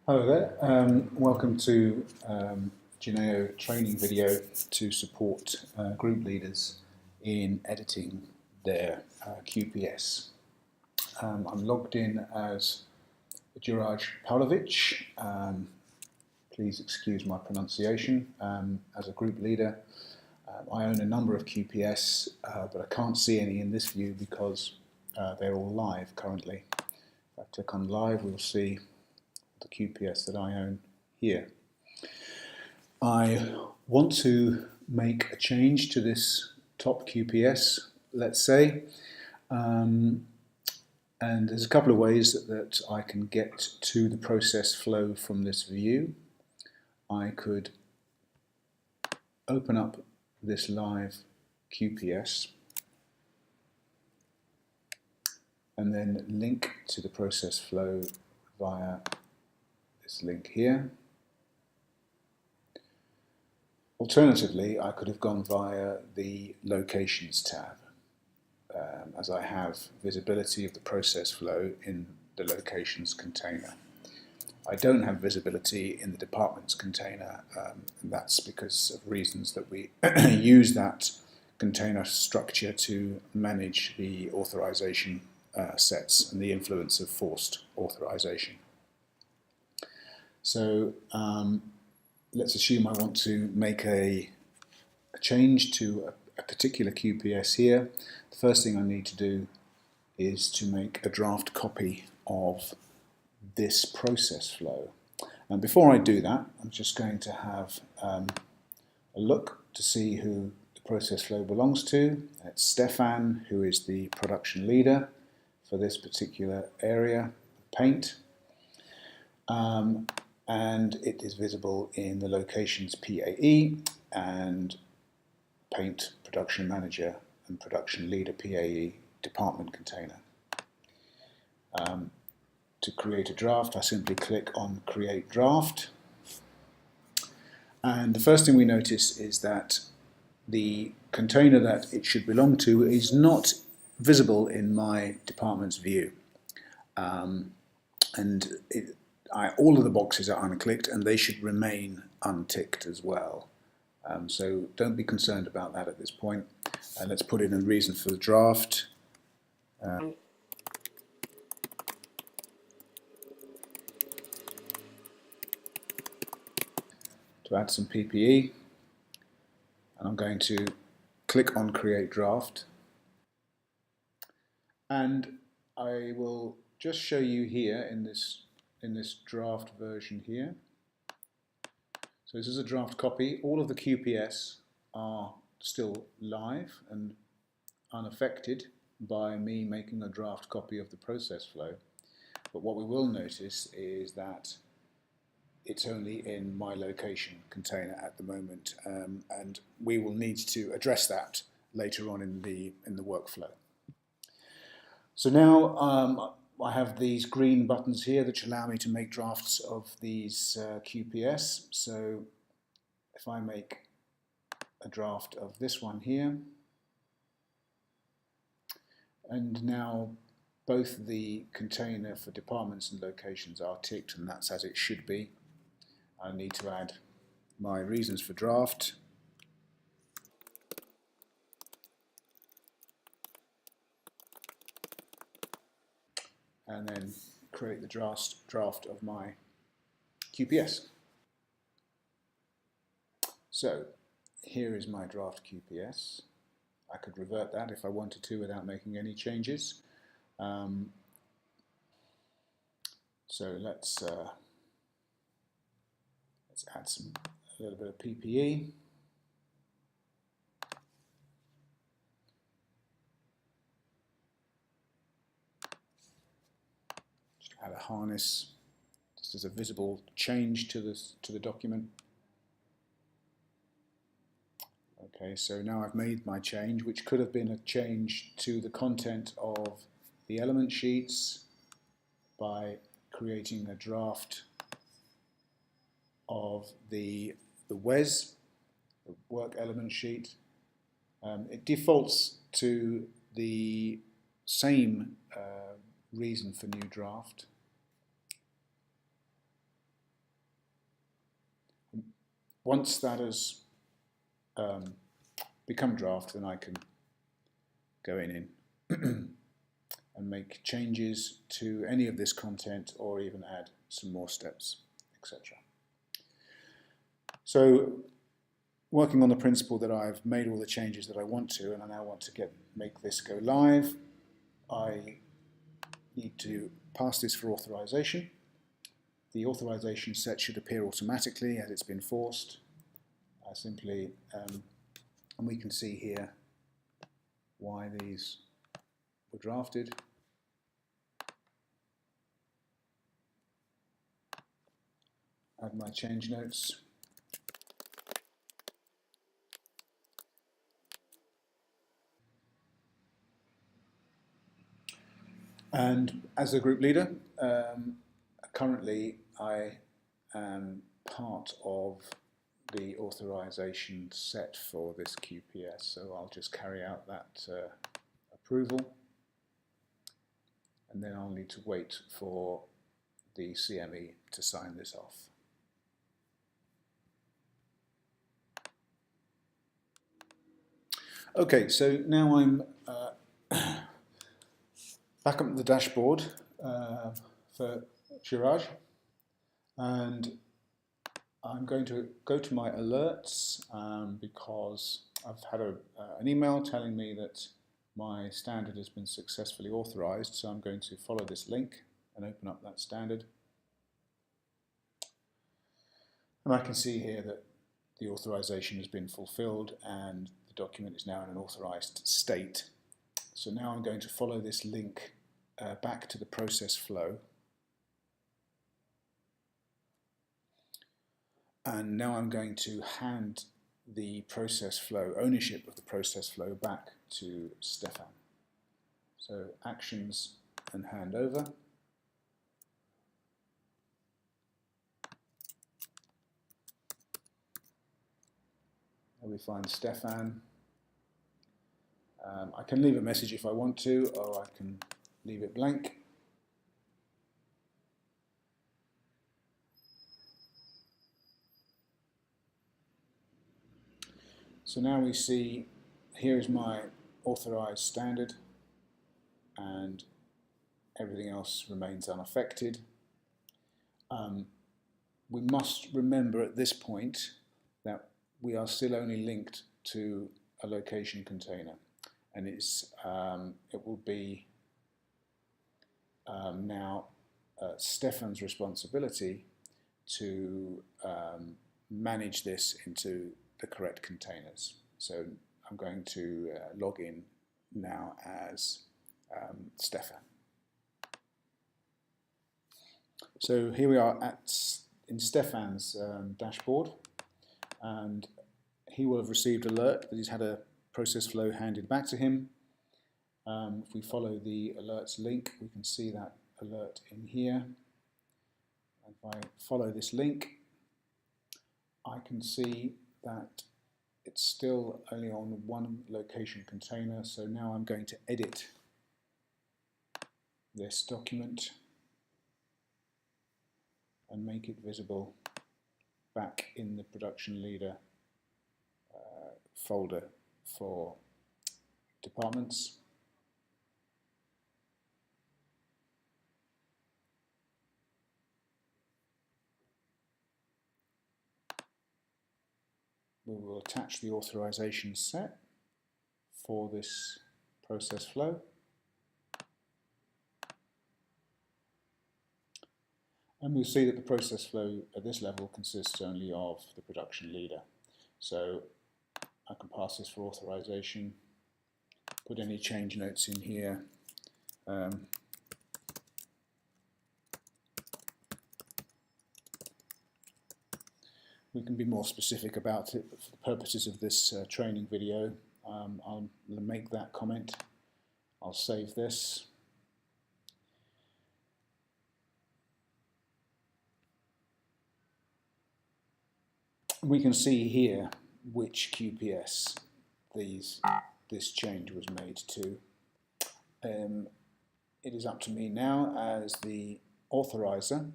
Hello there, welcome to GENEO training video to support group leaders in editing their QPS. I'm logged in as Juraj Pavlovic. Please excuse my pronunciation. As a group leader, I own a number of QPS, but I can't see any in this view because they're all live currently. If I click on live, we'll see the QPS that I own here. I want to make a change to this top QPS, let's say, and there's a couple of ways that I can get to the process flow from this view. I could open up this live QPS and then link to the process flow via this link here. Alternatively, I could have gone via the Locations tab, as I have visibility of the process flow in the Locations container. I don't have visibility in the Departments container, and that's because of reasons that we use that container structure to manage the authorization sets and the influence of forced authorization. So let's assume I want to make a change to a particular QPS here. The first thing I need to do is to make a draft copy of this process flow. And before I do that, I'm just going to have a look to see who the process flow belongs to. It's Stefan, who is the production leader for this particular area, paint. And it is visible in the Locations PAE and Paint Production Manager and Production Leader PAE department container. To create a draft, I simply click on Create Draft. And the first thing we notice is that the container that it should belong to is not visible in my department's view. All of the boxes are unclicked and they should remain unticked as well. So don't be concerned about that at this point. Let's put in a reason for the draft. To add some PPE, and I'm going to click on Create Draft. And I will just show you here in this draft version here. So this is a draft copy. All of the QPS are still live and unaffected by me making a draft copy of the process flow. But what we will notice is that it's only in my location container at the moment, and we will need to address that later on in the workflow. So now I have these green buttons here that allow me to make drafts of these QPS. So if I make a draft of this one here, and now both the container for departments and locations are ticked, and that's as it should be. I need to add my reasons for draft. And then create the draft of my QPS. So here is my draft QPS. I could revert that if I wanted to without making any changes. So let's add a little bit of PPE. Just add a harness, just as a visible change to the document. Okay, so now I've made my change, which could have been a change to the content of the element sheets by creating a draft of the WES, the work element sheet. It defaults to the same reason for new draft. once that has become draft, then I can go in and make changes to any of this content, or even add some more steps, etc. So, working on the principle that I've made all the changes that I want to, and I now want to make this go live, I need to pass this for authorization. The authorization set should appear automatically as it's been forced. I simply, and we can see here why these were drafted. Add my change notes. And as a group leader, currently I am part of the authorization set for this QPS, so I'll just carry out that approval, and then I'll need to wait for the CME to sign this off. Okay, so now I'm back up at the dashboard for Shiraj, and I'm going to go to my alerts because I've had an email telling me that my standard has been successfully authorized, so I'm going to follow this link and open up that standard. And I can see here that the authorization has been fulfilled and the document is now in an authorized state. So now I'm going to follow this link back to the process flow. And now I'm going to hand the process flow, ownership of the process flow, back to Stefan. So actions and hand over. And we find Stefan. I can leave a message if I want to, or I can leave it blank. So now we see, here is my authorized standard, and everything else remains unaffected. We must remember at this point that we are still only linked to a location container, and it will be now Stefan's responsibility to manage this into the correct containers. So I'm going to log in now as Stefan. So here we are in Stefan's dashboard, and he will have received alert that he's had a process flow handed back to him. If we follow the alerts link, we can see that alert in here. If I follow this link, I can see that it's still only on one location container, so now I'm going to edit this document and make it visible back in the production leader folder for departments. We will attach the authorization set for this process flow. And we'll see that the process flow at this level consists only of the production leader. So I can pass this for authorization, put any change notes in here. We can be more specific about it, but for the purposes of this training video, I'll make that comment. I'll save this. We can see here which QPS this change was made to. It is up to me now as the authorizer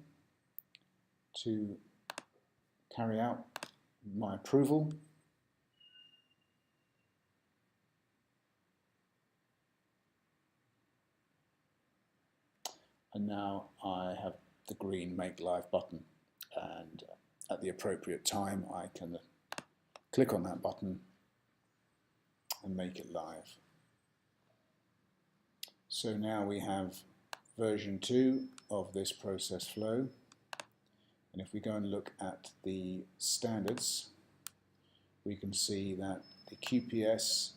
to carry out my approval. And now I have the green Make Live button, and at the appropriate time I can click on that button and make it live. So now we have version 2 of this process flow, and if we go and look at the standards, we can see that the QPS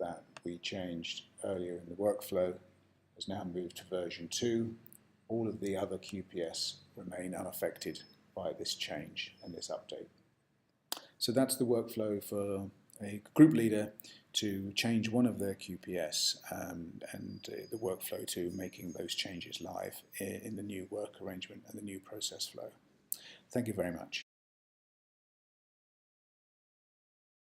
that we changed earlier in the workflow has now moved to version 2. All of the other QPS remain unaffected by this change and this update. So that's the workflow for a group leader to change one of their QPS and the workflow to making those changes live in the new work arrangement and the new process flow. Thank you very much.